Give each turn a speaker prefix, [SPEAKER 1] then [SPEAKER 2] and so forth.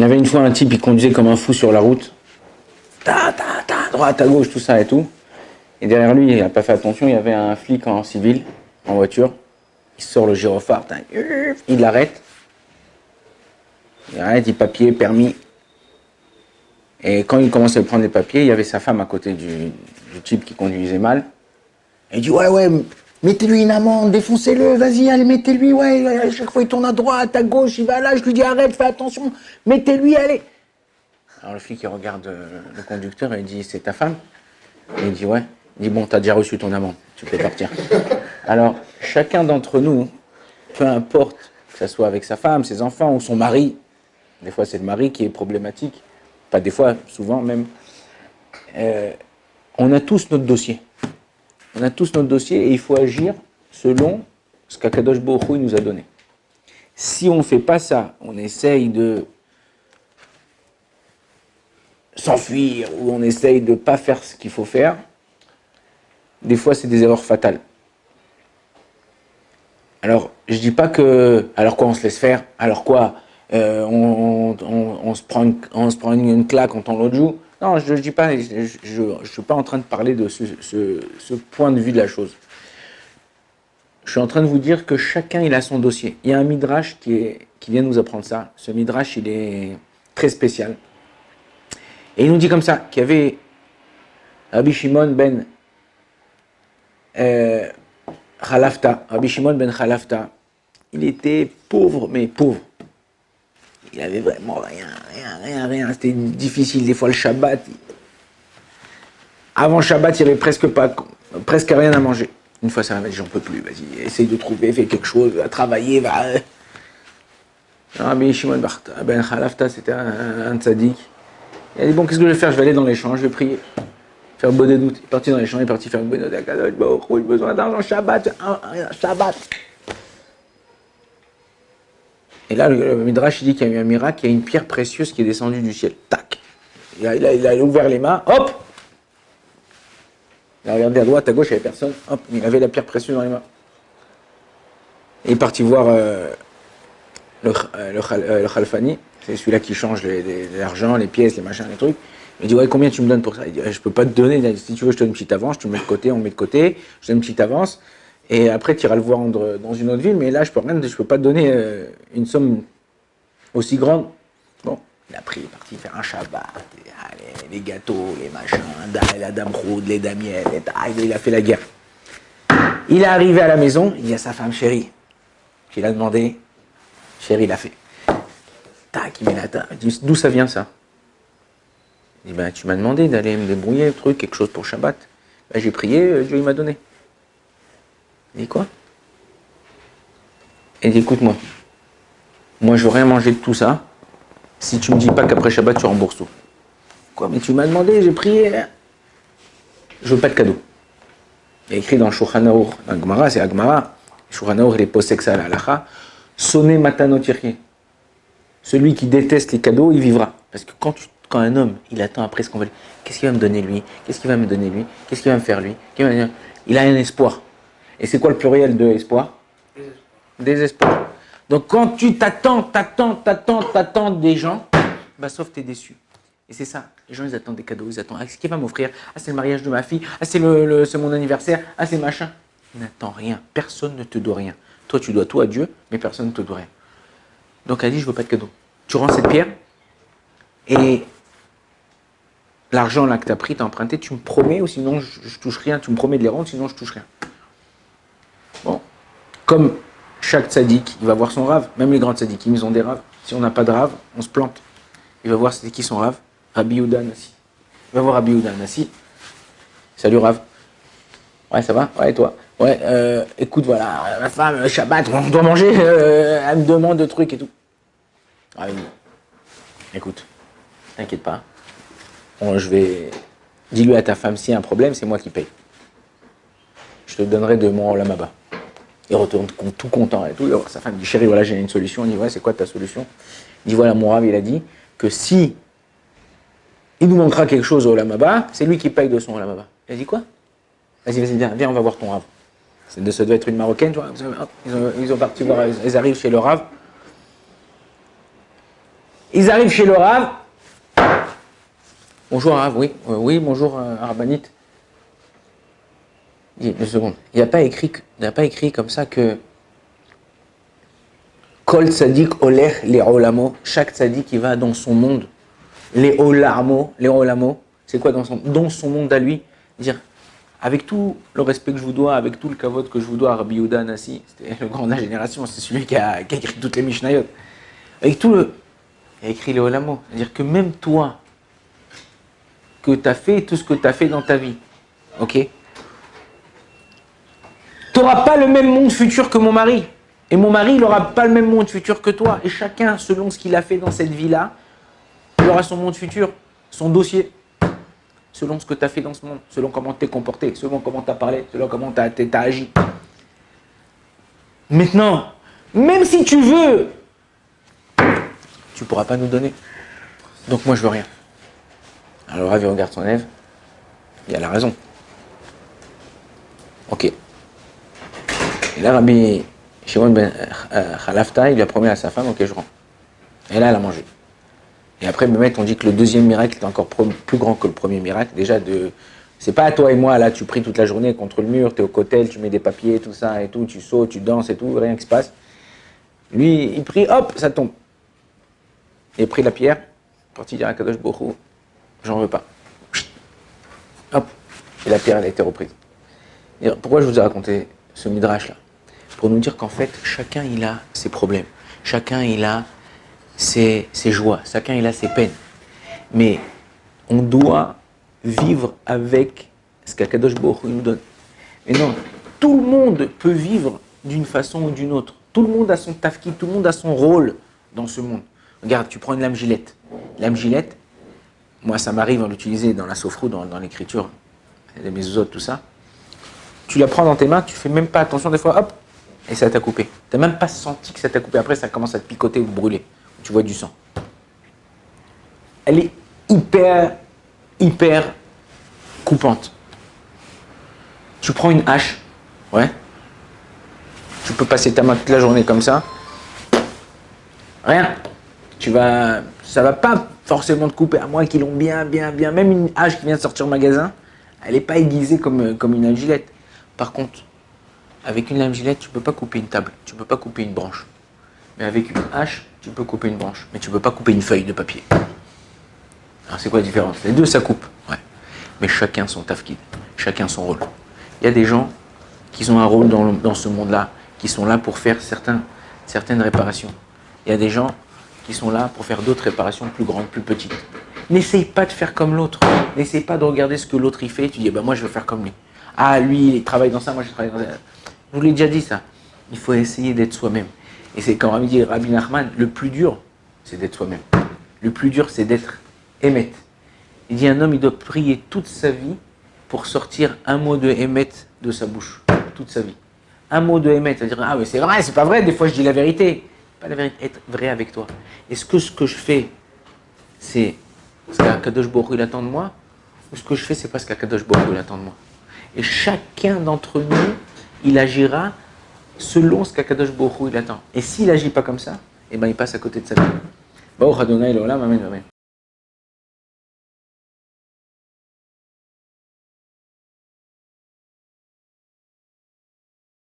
[SPEAKER 1] y avait une fois un type, il conduisait comme un fou sur la route. À droite, à gauche, tout ça et tout. Et derrière lui, il n'a pas fait attention, il y avait un flic en civil, en voiture. Il sort le gyrophare, il l'arrête. Il arrête, il papier, permis. Et quand il commence à prendre les papiers, il y avait sa femme à côté du type qui conduisait mal. Et il dit ouais, mettez-lui une amende, défoncez-le, vas-y, allez, mettez-lui, ouais, à chaque fois il tourne à droite, à gauche, il va là, je lui dis arrête, fais attention, mettez-lui, allez. Alors le flic il regarde le conducteur et il dit c'est ta femme? Et il dit ouais. Il dit bon, t'as déjà reçu ton amende, tu peux partir. Alors chacun d'entre nous, peu importe que ce soit avec sa femme, ses enfants ou son mari, des fois c'est le mari qui est problématique, pas des fois, souvent même, on a tous notre dossier. On a tous notre dossier et il faut agir selon ce qu'Akadosh Baruch Hu nous a donné. Si on ne fait pas ça, on essaye de s'enfuir ou on essaye de ne pas faire ce qu'il faut faire, des fois c'est des erreurs fatales. Alors, je dis pas que... Alors quoi, on se laisse faire? Alors quoi, on se prend une claque quand on l'autre joue? Non, je ne dis pas, je suis pas en train de parler de ce point de vue de la chose. Je suis en train de vous dire que chacun, il a son dossier. Il y a un midrash qui vient nous apprendre ça. Ce midrash, il est très spécial. Et il nous dit comme ça, qu'il y avait Rabbi Shimon ben Khalafta. Rabbi Shimon ben Khalafta, il était pauvre, mais pauvre. Il avait vraiment rien. C'était difficile. Des fois, le Shabbat, avant Shabbat, il n'y avait presque rien à manger. Une fois, ça m'a dit, j'en peux plus, vas-y, essaye de trouver, fais quelque chose, va travailler, va. Rabbi Shimon ben Khalafta, c'était un tzaddik. Il a dit, bon, qu'est-ce que je vais faire? Je vais aller dans les champs, je vais prier. Faire le bonnet d'août. Il est parti dans les champs, il est parti faire le bonnet d'août. J'ai besoin d'argent, Shabbat. Et là, le Midrash, il dit qu'il y a eu un miracle, il y a une pierre précieuse qui est descendue du ciel. Tac. Il a ouvert les mains, hop. Il a regardé à droite, à gauche, il n'y avait personne. Hop, il avait la pierre précieuse dans les mains. Et il est parti voir le Khalfani. C'est celui-là qui change l'argent, les pièces, les machins, les trucs. Il dit, ouais, combien tu me donnes pour ça? Il dit, je peux pas te donner. Si tu veux, je te donne une petite avance, tu me mets de côté, on met de côté, je te donne une petite avance. Et après, tu iras le voir dans une autre ville, mais là, je peux pas te donner une somme aussi grande. Bon, il a pris, il est parti faire un Shabbat, les gâteaux, les machins, la dame roude, les damiels, il a fait la guerre. Il est arrivé à la maison, il dit à sa femme, chérie, il a demandé, chérie, il a fait. Tac, il met la table, il dit, d'où ça vient ça? Il dit, ben, tu m'as demandé d'aller me débrouiller, quelque chose pour Shabbat. Ben, j'ai prié, Dieu il m'a donné. Il dit quoi? Il dit, écoute-moi, moi je veux rien manger de tout ça, si tu me dis pas qu'après Shabbat tu rembourses tout. Quoi? Mais tu m'as demandé, j'ai prié. Je veux pas de cadeau. Il y a écrit dans le Shulchan Aruch, Agmara, c'est Agmara, Shulchan Aruch, il est posé que ça à la halacha, sonner matano tirki. Celui qui déteste les cadeaux, il vivra. Parce que quand un homme, il attend après ce qu'on veut, qu'est-ce qu'il va me donner lui? Qu'est-ce qu'il va me donner lui? Qu'est-ce qu'il va me faire lui? Il a un espoir. Et c'est quoi le pluriel de espoir? Désespoir. Donc quand tu t'attends des gens, bah sauf t'es déçu. Et c'est ça. Les gens, ils attendent des cadeaux, ils attendent. Ah, qu'est-ce qu'il va m'offrir? Ah, c'est le mariage de ma fille. Ah, c'est mon anniversaire. Ah, c'est machin. N'attends rien. Personne ne te doit rien. Toi, tu dois tout à Dieu, mais personne ne te doit rien. Donc elle dit, je veux pas de cadeau. Tu rends cette pierre et l'argent là que tu as pris, tu as emprunté, tu me promets, ou sinon je touche rien. Tu me promets de les rendre, sinon je touche rien. Bon. Comme chaque tzaddik, il va voir son rave. Même les grands tzaddikim, ils ont des raves. Si on n'a pas de rave, on se plante. Il va voir c'est qui son rave. Rabbi Yehuda Nassi. Il va voir Rabbi Yehuda Nassi. Salut Rav. Ouais, ça va? Ouais, et toi? Ouais, écoute, voilà, ma femme, Shabbat, on doit manger, elle me demande de trucs et tout. Ah oui. Écoute, t'inquiète pas. Dis-lui à ta femme, s'il y a un problème, c'est moi qui paye. Je te donnerai de mon Olamaba. Il retourne tout content et tout. Alors, sa femme dit, chérie, voilà, j'ai une solution. Il dit, ouais, c'est quoi ta solution? Il dit, voilà, mon Rav, il a dit que si il nous manquera quelque chose au Olamaba, c'est lui qui paye de son Olamaba. Il a dit quoi? Vas-y, viens, on va voir ton Rav. Ça devait être une Marocaine, tu vois. Ils ont parti voir, ils arrivent chez le Rav. Ils arrivent chez le Rav. Bonjour Rav, oui, oui, bonjour Rabanite. Deux secondes. Il n'y a pas écrit comme ça que Kol Tzadik Oler les Olamo. Chaque Tzadik qui va dans son monde. Les Olamo, c'est quoi dans son monde à lui? Dire, avec tout le respect que je vous dois, avec tout le kavod que je vous dois à Rabbi Yehuda Anassi, c'était le grand de la génération, c'est celui qui a écrit toutes les Mishnayot. Avec tout le. Il a écrit les Olamo. C'est-à-dire que même toi, que tu as fait tout ce que tu as fait dans ta vie, ok? Tu n'auras pas le même monde futur que mon mari. Et mon mari, il n'aura pas le même monde futur que toi. Et chacun, selon ce qu'il a fait dans cette vie-là, il aura son monde futur, son dossier. Selon ce que tu as fait dans ce monde, selon comment tu t'es comporté, selon comment tu as parlé, selon comment tu as agi. Maintenant, même si tu veux, tu ne pourras pas nous donner. Donc moi, je veux rien. Alors Rav, il regarde son élève. Il a raison. Ok. Et là, Rabbi Shimon ben Khalafta, il lui a promis à sa femme, ok, je rends. Et là, elle a mangé. Et après, Mehmet, on dit que le deuxième miracle est encore plus grand que le premier miracle. Déjà, c'est pas à toi et moi, là, tu pries toute la journée contre le mur, tu es au cotel, tu mets des papiers, tout ça et tout, tu sautes, tu danses et tout, rien qui se passe. Lui, il prie, hop, ça tombe. Il a pris la pierre, parti dire à Kadosh Baruch Hu, j'en veux pas. Hop, et la pierre, elle a été reprise. Et pourquoi je vous ai raconté ce midrash-là? Pour nous dire qu'en fait, chacun, il a ses problèmes. Chacun, il a ses joies. Chacun, il a ses peines. Mais on doit vivre avec ce qu'Akadosh Baruch Hu nous donne. Mais non, tout le monde peut vivre d'une façon ou d'une autre. Tout le monde a son tafki, tout le monde a son rôle dans ce monde. Regarde, tu prends une lame gilette. Lame gilette, moi ça m'arrive à l'utiliser dans la sophrou, dans l'écriture, les mezuzot, tout ça. Tu la prends dans tes mains, tu fais même pas attention, des fois, hop, et ça t'a coupé. Tu n'as même pas senti que ça t'a coupé. Après, ça commence à te picoter ou brûler. Tu vois du sang. Elle est hyper coupante. Tu prends une hache, ouais. Tu peux passer ta main toute la journée comme ça. Rien. Ça va pas forcément te couper, à moins qu'ils l'ont bien. Même une hache qui vient de sortir au magasin, elle n'est pas aiguisée comme une lame gilette. Par contre, avec une lame gilette, tu peux pas couper une table, tu peux pas couper une branche. Mais avec une hache, tu peux couper une branche, mais tu peux pas couper une feuille de papier. Alors c'est quoi la différence? Les deux, ça coupe, ouais. Mais chacun son tafkid, chacun son rôle. Il y a des gens qui ont un rôle dans ce monde-là, qui sont là pour faire certaines réparations. Il y a des gens qui sont là pour faire d'autres réparations plus grandes, plus petites. N'essaye pas de faire comme l'autre. N'essaye pas de regarder ce que l'autre il fait et tu dis, moi je veux faire comme lui. Ah, lui, il travaille dans ça, moi je travaille dans ça. Je vous l'ai déjà dit ça. Il faut essayer d'être soi-même. Et c'est quand on dit Rabbi Nachman, le plus dur, c'est d'être soi-même. Le plus dur, c'est d'être émet. Il dit un homme, il doit prier toute sa vie pour sortir un mot de émet de sa bouche. Toute sa vie. Un mot de émet, c'est-à-dire, ah mais c'est vrai, c'est pas vrai, des fois je dis la vérité. Pas la vérité, être vrai avec toi. Est-ce que ce que je fais, c'est ce qu'Akadosh Baruch Hu attend de moi, ou ce que je fais, c'est pas ce qu'Akadosh Baruch Hu attend de moi? Et chacun d'entre nous, il agira selon ce qu'Akadosh Baruch Hu attend. Et s'il n'agit pas comme ça, eh ben il passe à côté de sa vie. Baruch Adonai l'olam, amen, amen.